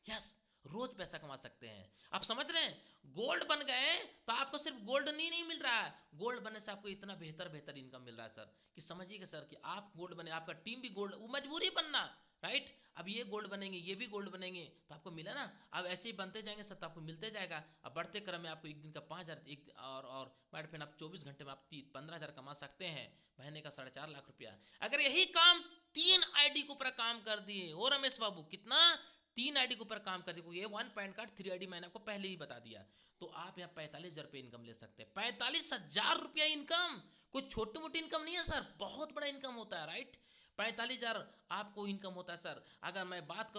यस, रोज पैसा कमा सकते हैं। आप समझ रहे हैं? गोल्ड बन गए तो आपको सिर्फ गोल्ड नहीं मिल रहा है, गोल्ड बनने से आपको इतना बेहतर इनकम मिल रहा है सर, कि समझिएगा सर कि आप गोल्ड बने, आपका टीम भी गोल्ड, वो मजबूरी बनना, राइट। अब ये गोल्ड बनेंगे, ये भी गोल्ड बनेंगे, तो आपको मिला ना। अब ऐसे ही बनते जाएंगे सर, तो आपको मिलते जाएगा। अब बढ़ते क्रम में आपको एक दिन का 5,000, एक और मैड फिर आप 24 घंटे में आप 15,000 कमा सकते हैं, महीने का 4.5 लाख रुपया। अगर यही काम 3 आईडी के ऊपर काम कर दिए, ओ रमेश बाबू, कितना? 3 आईडी के ऊपर काम कर दिए, ये 1 पैन कार्ड 3 आईडी मैंने आपको पहले ही बता दिया, तो आप यहाँ 45,000 रुपये इनकम ले सकते हैं। 45,000 रुपया इनकम कोई छोटी मोटी इनकम नहीं है सर, बहुत बड़ा इनकम होता है, राइट। 45,000 आपको इनकम होता है सर। अगर मैं बात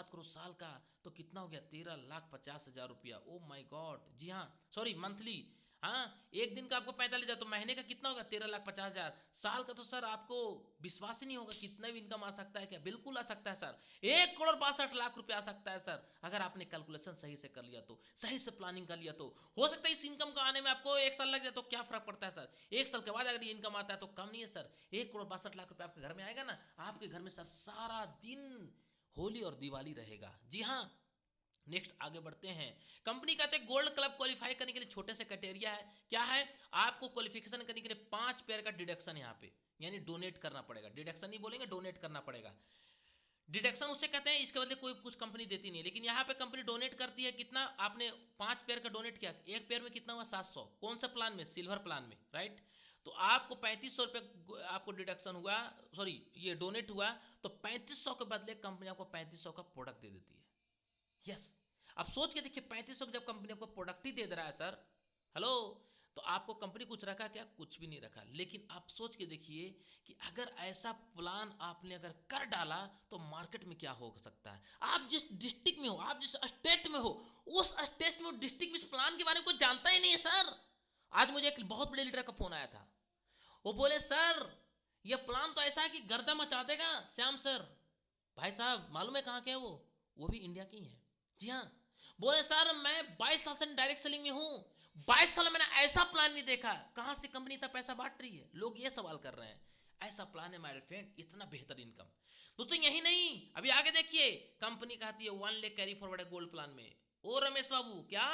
करूँ साल का, तो कितना हो गया? 13,50,000 रुपया। ओ माय गॉड, जी हाँ, सॉरी, मंथली। हाँ, एक दिन का आपको 45,000, तो महीने का कितना होगा? 13,50,000। साल का तो सर आपको विश्वास ही नहीं होगा कितना भी इनकम आ सकता है। क्या? बिल्कुल आ सकता है सर, 1,62,00,000 रुपया आ सकता है सर, अगर आपने कैलकुलेशन सही से कर लिया तो, सही से प्लानिंग कर लिया तो। हो सकता है इस इनकम को आने में आपको 1 साल लग जाए, तो क्या फर्क पड़ता है सर? 1 साल के बाद अगर ये इनकम आता है तो कम नहीं है सर। 1,62,00,000 रुपया आपके घर में आएगा ना, आपके घर में सर सारा दिन होली और दिवाली रहेगा। जी हाँ, नेक्स्ट आगे बढ़ते हैं। कंपनी कहते हैं गोल्ड क्लब क्वालिफाई करने के लिए छोटे से क्राइटेरिया है। क्या है? आपको क्वालिफिकेशन करने के लिए 5 पेयर का डिडक्शन यहाँ पे, यानी डोनेट करना पड़ेगा। डिडक्शन नहीं बोलेंगे, डोनेट करना पड़ेगा। डिडक्शन उससे कहते हैं, इसके बदले कोई कुछ कंपनी देती नहीं है, लेकिन यहाँ पे कंपनी डोनेट करती है। कितना? आपने 5 पेयर का डोनेट किया, एक पेयर में कितना हुआ? 700। कौन सा प्लान में? सिल्वर प्लान में, राइट। तो आपको 3,500 रुपये आपको डिडक्शन हुआ, सॉरी ये डोनेट हुआ, तो 3,500 के बदले कंपनी आपको 3,500 का प्रोडक्ट दे देती है। यस, अब सोच के देखिए, 3,500 जब कंपनी आपको प्रोडक्ट ही दे रहा है सर, हेलो, तो आपको कंपनी कुछ रखा क्या? कुछ भी नहीं रखा। लेकिन आप सोच के देखिए कि अगर ऐसा प्लान आपने अगर कर डाला तो मार्केट में क्या हो सकता है। आप जिस डिस्ट्रिक्ट में हो, आप जिस स्टेट में हो, उस स्टेट में, डिस्ट्रिक्ट में इस प्लान के बारे में कोई जानता ही नहीं है सर। आज मुझे एक बहुत बड़े लीडर का फोन आया था, वो बोले सर ये प्लान तो ऐसा है कि गर्दा मचा देगा श्याम सर। भाई साहब मालूम है कहाँ के हैं वो भी इंडिया के ही हैं। जी हाँ, बोले सर मैं 22 साल से डायरेक्ट सेलिंग में हूँ, 22 साल मैंने ऐसा प्लान नहीं देखा, कहाँ से कंपनी इतना पैसा बांट रही है। लोग ये सवाल कर रहे हैं। ऐसा प्लान है माय फ्रेंड, इतना बेहतर इनकम। दोस्तों यही नहीं, अभी आगे देखिए, कंपनी कहती है 1 लाख कैरी फॉरवर्ड है गोल्ड प्लान में। ओ रमेश बाबू, क्या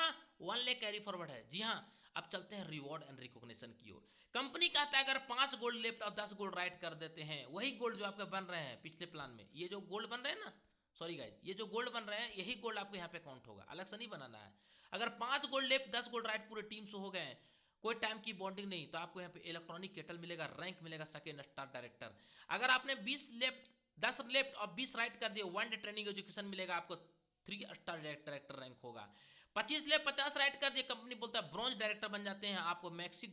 1 लाख कैरी फॉरवर्ड है? जी हाँ। अब चलते हैं रिवॉर्ड एंड रिकॉग्निशन की ओर। कंपनी कहता है अगर 5 गोल्ड लेफ्ट और 10 गोल्ड राइट कर देते हैं, वही गोल्ड जो आपके बन रहे हैं पिछले प्लान में, ये जो गोल्ड बन रहे हैं ना, सॉरी गाइज, ये जो गोल्ड बन रहे हैं यही गोल्ड आपको यहाँ पे काउंट होगा, अलग से नहीं बनाना है। अगर 5 गोल्ड लेफ्ट 10 गोल्ड राइट पूरे टीम से हो गए, कोई टाइम की बॉन्डिंग नहीं, तो आपको यहाँ पे इलेक्ट्रॉनिक केटल मिलेगा, रैंक मिलेगा सेकेंड स्टार डायरेक्टर। अगर आपने 20 लेफ्ट 10 लेफ्ट और 20 राइट कर दिए, 1 डे ट्रेनिंग एजुकेशन मिलेगा आपको, 3 स्टार डायरेक्टर रैंक होगा। 25 लेफ्ट 50 राइट कर दिए, कंपनी बोलता है ब्रॉन्ज डायरेक्टर बन जाते हैं, आपको मिक्सी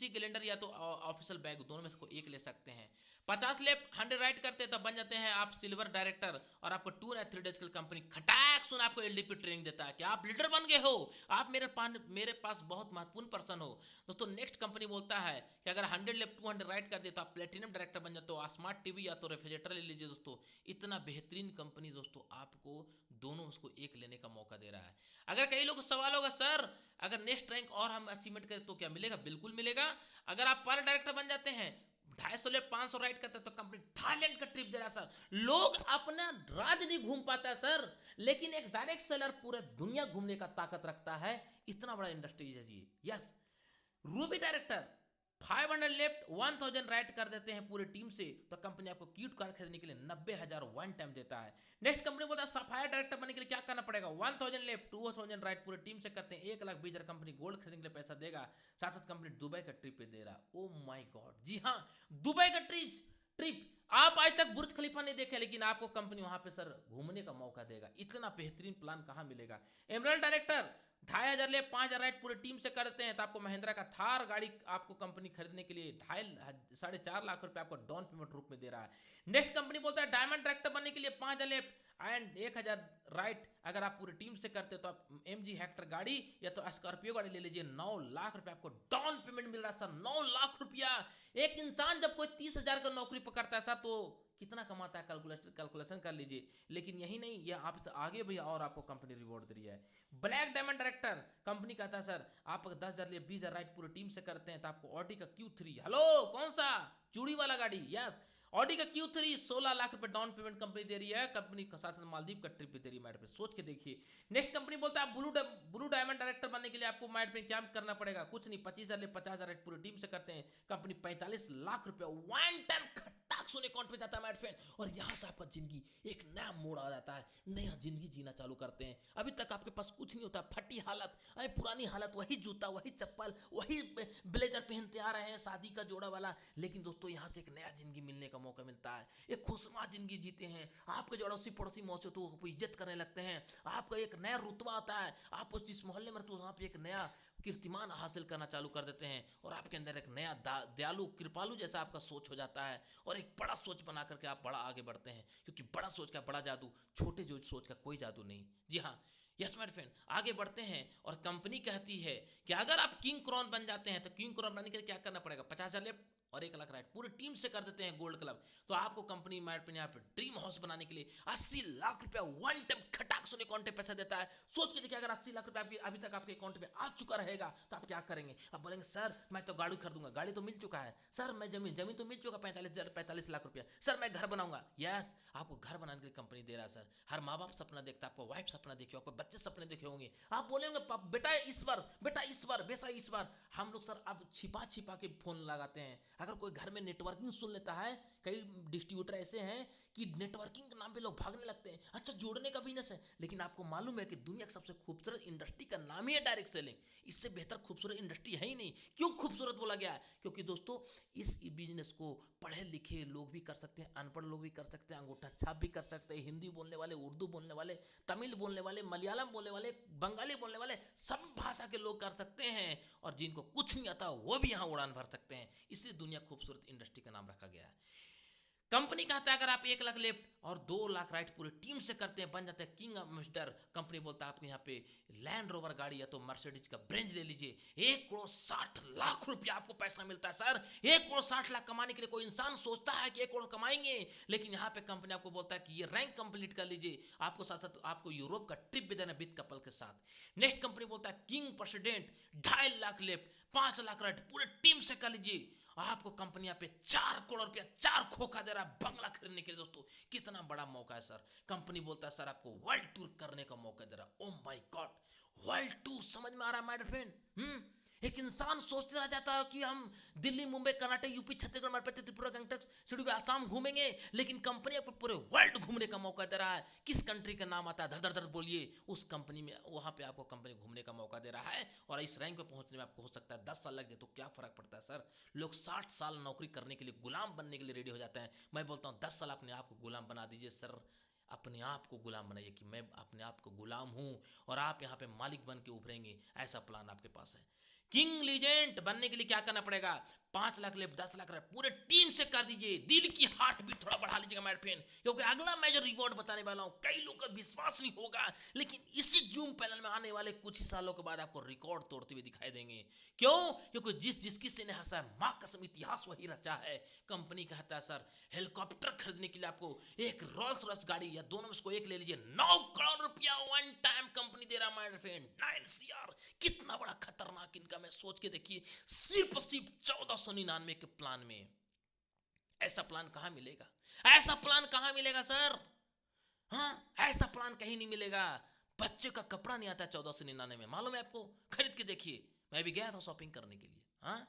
ग्लेंडर या तो ऑफिशियल बैग दोनों में से कोई एक ले सकते हैं। 50 लेफ्ट 100 राइट करते हैं तब बन जाते हैं आप सिल्वर डायरेक्टर, और आपको 2 या 3 डेज के कंपनी खटाक सुन आपको एलडीपी ट्रेनिंग देता है कि आप लीडर बन गए हो, आप मेरे पास बहुत महत्वपूर्ण पर्सन हो। दोस्तों नेक्स्ट कंपनी बोलता है कि अगर 100 लेफ्ट 200 राइट कर दिए तो आप प्लेटिनम डायरेक्टर बन जाते हो, स्मार्ट टीवी या तो रेफ्रिजरेटर ले लीजिए दोस्तों। इतना बेहतरीन कंपनी दोस्तों आपको दोनों उसको एक लेने का मौका दे रहा है। अगर कई लोग सवाल होगा सर अगर नेक्स्ट रैंक और हम अचीवमेंट करें तो क्या मिलेगा? बिल्कुल मिलेगा। अगर आप पर डायरेक्टर बन जाते हैं 250 ले 500 राइट करते हैं तो कंपनी थाईलैंड का ट्रिप दे रहा है सर। लोग अपना राज्य नहीं घूम पाता है सर, लेकिन एक डायरेक्ट सेलर पूरे दुनिया घूमने का ताकत रखता है। इतना बड़ा इंडस्ट्रीज है जी। Yes, Ruby director 500 left 1000 right कर देते हैं पूरी टीम से, तो कंपनी आपको क्यूट कार खरीदने के लिए 90,000 वन टाइम देता है। नेक्स्ट कंपनी बोलता है सफायर डायरेक्टर बनने के लिए क्या करना पड़ेगा? 1000 लेफ्ट 2000 राइट पूरी टीम से करते हैं, 1,20,000 कंपनी गोल्ड खरीदने के लिए पैसा देगा, साथ साथ कंपनी दुबई का ट्रिप पे दे रहा। ओ माय गॉड, जी हाँ, दुबई का ट्रिप आप आज तक बुर्ज खलीफा नहीं देखे, लेकिन आपको कंपनी वहां पे सर घूमने का मौका देगा। इतना बेहतरीन प्लान कहां मिलेगा? एमरल्ड डायरेक्टर 2,500 ले 5,000 राइट पूरी टीम से करते हैं तो आपको महिंद्रा का थार गाड़ी आपको कंपनी खरीदने के लिए 4.5 लाख रुपए आपको डाउन पेमेंट रूप में दे रहा है। नेक्स्ट कंपनी बोलता है डायमंड डायरेक्टर बनने के लिए 5,000 लेफ्ट एंड 1,000 राइट अगर आप पूरी टीम से करते हो तो आप MG हेक्टर गाड़ी या तो स्कॉर्पियो गाड़ी ले लीजिए। 9 लाख रुपए आपको डाउन पेमेंट मिल रहा है सर। 9 लाख रुपया। एक इंसान जब कोई 30,000 का नौकरी पकड़ता है सर तो कितना कमाता है? कैलकुलेशन कर लीजिए। लेकिन यही नहीं, यह आपसे आगे भी और आपको कंपनी रिवॉर्ड दे रही है। ब्लैक डायमंड डायरेक्टर कंपनी कहता है सर आप 10,000 लिए 20,000 राइट पूरी टीम से करते हैं तो आपको ऑडी का Q3, हेलो कौन सा चूड़ी वाला गाड़ी, यस ऑडी का Q3 16 लाख रुपए डाउन पेमेंट कंपनी दे रही है। कंपनी के साथ मालदीव का ट्रिप भी दे रही है मैट पे, सोच के देखिए। नेक्स्ट कंपनी बोलता है ब्लू डायमंड डायरेक्टर बनने के लिए आपको मैट पे क्या करना पड़ेगा? कुछ नहीं, 25,000 ले 50,000 राइट पूरी टीम से करते हैं, कंपनी 45 लाख रुपए वन टाइम खटाक सोने अकाउंट पे जाता है मैट फ्रेंड, और यहाँ से आपका जिंदगी एक नया मोड़ आ जाता है, नया जिंदगी जीना चालू करते हैं। अभी तक आपके पास कुछ नहीं होता, फटी हालत, अरे पुरानी हालत, वही जूता वही चप्पल वही ब्लेजर पहनते आ रहे हैं शादी का जोड़ा वाला, लेकिन दोस्तों यहाँ से एक नया जिंदगी मिलने का मौका मिलता है, एक खुशनुमा जिंदगी जीते हैं। आपके जो अड़ोसी पड़ोसी मौसी तो इज्जत करने लगते हैं, आपका एक नया रुतबा आता है, आप जिस मोहल्ले में रहते हो वहाँ पे एक नया कीर्तिमान हासिल करना चालू कर देते हैं, और आपके अंदर एक नया दयालु कृपालु जैसा आपका सोच हो जाता है, और एक बड़ा सोच बना करके आप बड़ा आगे बढ़ते हैं, क्योंकि बड़ा सोच का बड़ा जादू, छोटे जो सोच का कोई जादू नहीं। जी हाँ, यस माय फ्रेंड, आगे बढ़ते हैं और कंपनी कहती है कि अगर आप किंग क्रॉन बन जाते हैं तो किंग क्रॉन बनने के लिए क्या करना पड़ेगा? 50,000 लेफ्ट और 1 लाख राइट पूरी टीम से कर देते हैं गोल्ड क्लब, तो आपको कंपनी मैट पे यहाँ पे ड्रीम हाउस बनाने के लिए 80 लाख रुपया वन टाइम खटाक सोने अकाउंट में पैसा देता है। सोच के देखिए, अगर 80 लाख रुपया आपकी अभी तक आपके अकाउंट में आ चुका रहेगा तो आप क्या करेंगे? आप बोलेंगे सर मैं तो गाड़ी खरीदूंगा, गाड़ी तो मिल चुका है सर, मैं जमीन तो मिल चुका 45 लाख रुपया, सर मैं घर बनाऊंगा। यस, आपको घर बनाने के लिए कंपनी दे रहा है सर। हर माँ बाप सपना देखता है, आपको वाइफ सपना देखी, आपको बच्चे सपने देखे होंगे, आप बोलेंगे बेटा इस बार हम लोग सर अब छिपा छिपा के फोन लगाते हैं। अगर कोई घर में नेटवर्किंग सुन लेता है, कई डिस्ट्रीब्यूटर ऐसे हैं कि नेटवर्किंग के नाम पे लोग भागने लगते हैं, अच्छा जोड़ने का बिजनेस है, लेकिन आपको मालूम है कि दुनिया की सबसे खूबसूरत इंडस्ट्री का नाम ही है डायरेक्ट सेलिंग। इससे बेहतर खूबसूरत इंडस्ट्री है ही नहीं। क्यों खूबसूरत बोला गया है? क्योंकि दोस्तों इस बिजनेस को पढ़े लिखे लोग भी कर सकते हैं, अनपढ़ लोग भी कर सकते हैं, अंगूठा छाप भी कर सकते हैं, हिंदी बोलने वाले, उर्दू बोलने वाले, तमिल बोलने वाले, मलयालम बोलने वाले, बंगाली बोलने वाले, सब भाषा के लोग कर सकते हैं, और जिनको कुछ नहीं आता वो भी यहाँ उड़ान भर सकते हैं। इसलिए दुनिया खूबसूरत इंडस्ट्री का नाम रखा गया है। कंपनी कहता है अगर आप 1 लाख लेफ्ट और 2 लाख राइट पूरी टीम से करते हैं बन जाते हैं किंग मिस्टर। कंपनी बोलता है आपको यहाँ पे लैंड रोवर गाड़ी या तो मर्सिडीज का ब्रेंज ले लीजिए, 1,60,00,000 रुपया आपको पैसा मिलता है सर। 1,60,00,000 कमाने के लिए कोई इंसान सोचता है कि 1 करोड़ कमाएंगे, लेकिन यहाँ पे कंपनी आपको बोलता है कि ये रैंक कंप्लीट कर लीजिए, आपको साथ साथ आपको यूरोप का ट्रिप भी देना विद कपल के साथ। नेक्स्ट कंपनी बोलता है king president 2.5 lakh left 5 lakh right पूरे टीम से कर लीजिए, आपको कंपनी यहाँ पे 4 करोड़ रुपया 4 खोखा दे रहा है बंगला खरीदने के लिए। दोस्तों कितना बड़ा मौका है सर। कंपनी बोलता है सर आपको वर्ल्ड टूर करने का मौका दे रहा है। Oh my God, world tour समझ में आ रहा है माय फ्रेंड? एक इंसान सोचते रह जाता है कि हम दिल्ली, मुंबई, कर्नाटक, यूपी, छत्तीसगढ़, मध्यप्रदेश, त्रिपुरा, गंगटक, सिडुल, आसाम घूमेंगे, लेकिन कंपनी आपको पूरे वर्ल्ड घूमने का मौका दे रहा है। किस कंट्री का नाम आता है, धर धर धर बोलिए, उस कंपनी में, वहां पे आपको कंपनी घूमने का मौका दे रहा है। और इस रैंक पे पहुंचने में आपको हो सकता है 10 साल लग जाए, तो क्या फर्क पड़ता है सर। लोग 60 साल नौकरी करने के लिए, गुलाम बनने के लिए रेडी हो जाते हैं। मैं बोलता हूँ 10 साल अपने आप को गुलाम बना दीजिए सर। अपने आप को गुलाम बनाइए कि मैं अपने आप को गुलाम हूं और आप यहाँ पे मालिक बन के उभरेंगे। ऐसा प्लान आपके पास है। किंग लीजेंड बनने के लिए क्या करना पड़ेगा, 5 लाख ले, 10 लाख पूरे टीम से कर दीजिए। दिल की हार्ट भी थोड़ा बढ़ा लीजिएगा माय फ्रेंड, क्योंकि अगला मैं जो रिवॉर्ड बताने वाला हूं, कई लोग का विश्वास नहीं होगा, लेकिन इसी जूम पैनल में आने वाले कुछ ही सालों के बाद आपको रिकॉर्ड तोड़ते हुए दिखाई देंगे। क्यों? क्योंकि जिस किसी ने हंसा है, मां कसम इतिहास वही रचा है। कंपनी कहता है सर, हेलीकॉप्टर खरीदने के लिए आपको एक रोल्स रॉयस गाड़ी या दोनों में से कोई एक ले लीजिए, 9 करोड़ रुपया वन टाइम कंपनी दे रहा है माय फ्रेंड, 9 CR। कितना बड़ा खतरनाक इनकम है, सोच के देखिए। सिर्फ 1499 के प्लान में। ऐसा प्लान कहां मिलेगा, ऐसा प्लान कहां मिलेगा सर? हाँ, ऐसा प्लान कहीं नहीं मिलेगा। बच्चे का कपड़ा नहीं आता 1499 में, मालूम है आपको? खरीद के देखिए, मैं भी गया था शॉपिंग करने के लिए। हाँ,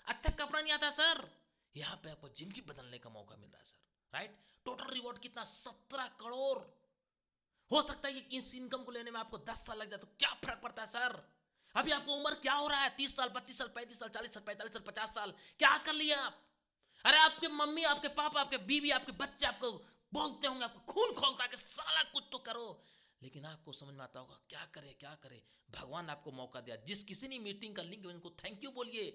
अच्छा कपड़ा नहीं आता सर। यहां पे आपको जिंदगी बदलने का मौका मिल रहा है सर। राइट? टोटल रिवॉर्ड कितना, 17 करोड़। हो सकता है कि इस इनकम को लेने में आपको 10 साल लग जाए, तो क्या फर्क पड़ता है सर? अभी आपको उम्र क्या हो रहा है, 30 साल, 32 साल, 35 साल, 40 साल, 45 साल, 50 साल, क्या कर लिया आप? अरे आपके मम्मी, आपके पापा, आपके बीवी, आपके बच्चे आपको बोलते होंगे, आपको खून खोलता है कि साला कुछ तो करो, लेकिन आपको समझ में आता होगा क्या करे क्या करे। भगवान आपको मौका दिया। जिस किसी ने मीटिंग का लिंक, उनको थैंक यू बोलिए,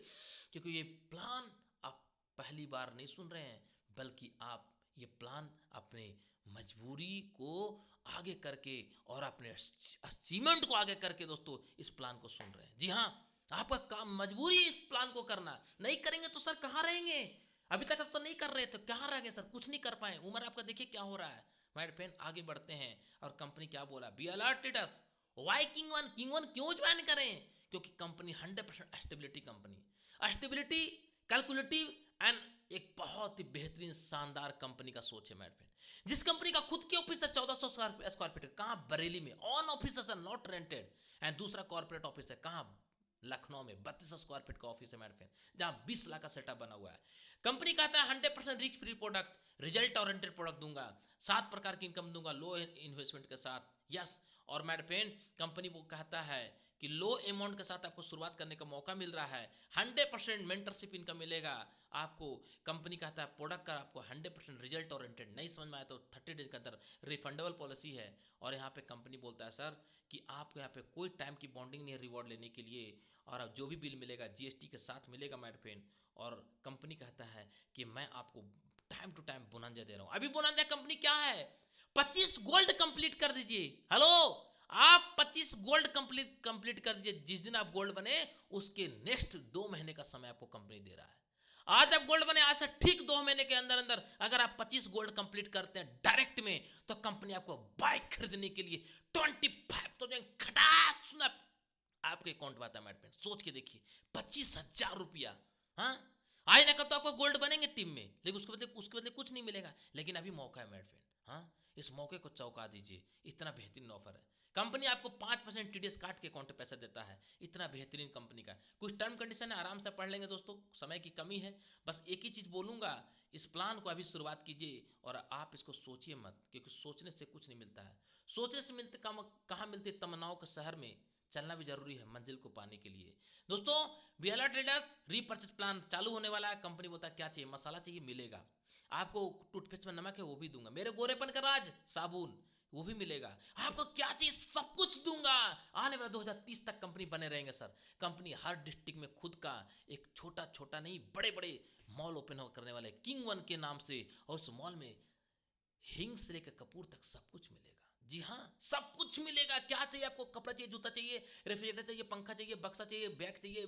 क्योंकि ये प्लान आप पहली बार नहीं सुन रहे हैं, बल्कि आप ये प्लान अपने मजबूरी को आगे करके और अपने अचीवमेंट को आगे करके दोस्तों इस प्लान को सुन रहे हैं। जी हाँ, आपका काम मजबूरी इस प्लान को करना। नहीं करेंगे तो सर कहाँ रहेंगे? अभी तक तो नहीं कर रहे, तो कहाँ रहेंगे सर? कुछ नहीं कर पाए। उम्र आपका देखिए क्या हो रहा है। माय फ्रेंड, आगे बढ़ते हैं। और कंपनी क्या बोला, बी अलर्टेड अस। वाई किंग वन क्यों ज्वाइन करें? क्योंकि company 100% stability company, stability, calculative and एक बहुत ही बेहतरीन शानदार कंपनी का सोच है माय फ्रेंड। जिस कंपनी का खुद के ऑफिस है 1400 स्क्वायर फीट, कहाँ? बरेली में, ऑन ऑफिस है, नॉट रेंटेड। एंड दूसरा कॉर्पोरेट ऑफिस है कहाँ? लखनऊ में 3200 स्क्वायर फीट का ऑफिस है मेरे फ्रेंड, जहां 20 लाख का सेटअप बना हुआ है। कंपनी कहता है 100% risk free product, result oriented product दूंगा, 7 प्रकार की इनकम दूंगा लो इन्वेस्टमेंट के साथ। यस, और मेरे फ्रेंड कंपनी वो कहता है कि लो अमाउंट के साथ आपको शुरुआत करने का मौका मिल रहा है। 100% मेंटरशिप इनकम मिलेगा आपको। कंपनी कहता है प्रोडक्ट का आपको 100% रिजल्ट ओरिएंटेड, नहीं समझ में आया तो 30 डेज के अंदर रिफंडेबल पॉलिसी है। और यहाँ पे कंपनी बोलता है सर कि आपको यहाँ पे कोई टाइम की बॉन्डिंग नहीं है रिवॉर्ड लेने के लिए, और अब जो भी बिल मिलेगा GST के साथ मिलेगा माय फ्रेंड। और कंपनी कहता है कि मैं आपको टाइम टू टाइम बोनंजा दे रहा हूँ। अभी बोनंजा कंपनी क्या है, 25 गोल्ड कंप्लीट कर दीजिए। हेलो, आप 25 गोल्ड कंप्लीट कर दीजिए। जिस दिन आप गोल्ड बने उसके नेक्स्ट 2 महीने का समय आपको कंपनी दे रहा है। आज आप गोल्ड बने, आज से ठीक 2 महीने के अंदर अंदर अगर आप 25 गोल्ड कंप्लीट करते हैं डायरेक्ट में, तो कंपनी आपको बाइक खरीदने के लिए 25,000 खटाक सुना आपके अकाउंट में आता है मेरे फ्रेंड। सोच के देखिए, 25,000 रुपया। हाँ, आज ना कल तो आपको गोल्ड बनेंगे टीम में, लेकिन उसके बदले कुछ नहीं मिलेगा। लेकिन अभी मौका है मेरे फ्रेंड। हाँ, इस मौके को चौंका दीजिए। इतना बेहतरीन ऑफर है। कंपनी आपको 5% TDS काट के अकाउंट पे पैसा देता है। इतना बेहतरीन कंपनी का कुछ टर्म कंडीशन है, आराम से पढ़ लेंगे दोस्तों, समय की कमी है। बस एक ही चीज़ बोलूँगा, इस प्लान को अभी शुरुआत कीजिए और आप इसको सोचिए मत, क्योंकि सोचने से कुछ नहीं मिलता है। सोचने से मिलते कहाँ मिलते तमन्नाओं के शहर में चलना भी जरूरी है मंजिल को पाने के लिए। दोस्तों, बियाला ट्रेडर्स रीपर्चेज प्लान चालू होने वाला है। कंपनी बोलता है क्या चाहिए, मसाला चाहिए, मिलेगा। आपको टूथपेस्ट में नमक है वो भी दूंगा, मेरे गोरेपन का राज साबुन वो भी मिलेगा। आपको क्या चाहिए सब कुछ दूंगा। आने वाला 2030 तक कंपनी बने रहेंगे सर। कंपनी हर डिस्ट्रिक्ट में खुद का एक छोटा छोटा नहीं, बड़े बड़े मॉल ओपन करने वाले किंग वन के नाम से। और उस मॉल में हिंग से लेकर कपूर तक सब कुछ मिलेगा। जी हाँ, सब कुछ मिलेगा। क्या चाहिए आपको? कपड़ा चाहिए, जूता चाहिए, रेफ्रिजरेटर चाहिए, पंखा चाहिए, बक्सा चाहिए, बैग चाहिए,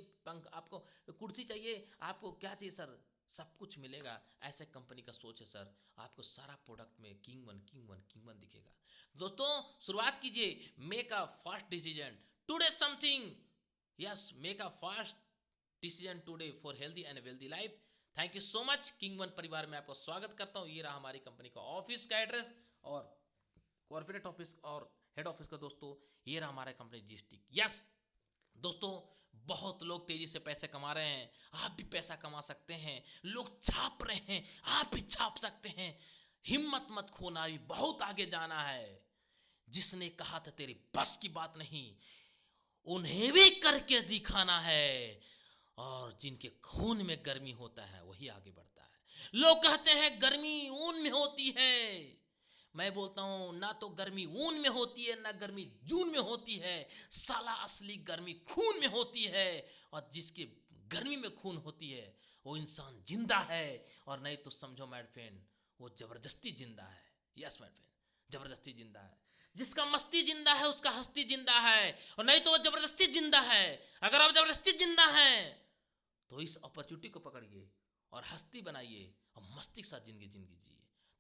आपको कुर्सी चाहिए, आपको क्या चाहिए सर, सब कुछ मिलेगा। ऐसे कंपनी का सोच है सर। आपको सारा प्रोडक्ट में king one king one king one दिखेगा। दोस्तों, शुरुआत कीजिए। Make a fast decision today something. Yes, make a fast decision today for healthy and wealthy life. Thank you so much. King one परिवार में आपको स्वागत करता हूँ। ये रहा हमारी कंपनी का ऑफिस का एड्रेस और कॉर्पोरेट ऑफिस और हेड ऑफिस का। दोस्तों, ये रहा हमारा कंपनी GST। यस दोस्तों, बहुत लोग तेजी से पैसे कमा रहे हैं, आप भी पैसा कमा सकते हैं। लोग छाप रहे हैं, आप भी छाप सकते हैं। हिम्मत मत खोना, भी बहुत आगे जाना है। जिसने कहा था तेरी बस की बात नहीं, उन्हें भी करके दिखाना है। और जिनके खून में गर्मी होता है वही आगे बढ़ता है। लोग कहते हैं गर्मी ऊन में होती है, मैं बोलता हूं ना तो गर्मी ऊन में होती है ना गर्मी जून में होती है। साला असली गर्मी खून में होती है। और जिसके गर्मी में खून होती है वो इंसान जिंदा है, और नहीं तो समझो माय फ्रेंड वो जबरदस्ती जिंदा है। यस माय फ्रेंड, जबरदस्ती जिंदा है। जिसका मस्ती जिंदा है उसका हस्ती जिंदा है, और नहीं तो वो जबरदस्ती जिंदा है। अगर आप जबरदस्ती जिंदा हैं तो इस अपॉर्चुनिटी को पकड़िए और हस्ती बनाइए और मस्ती के साथ जिंदगी जिए।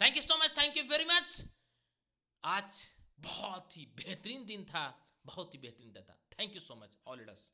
Thank you so much, thank you very much. आज बहुत ही बेहतरीन दिन था, बहुत ही बेहतरीन दिन था। Thank you so much all leaders.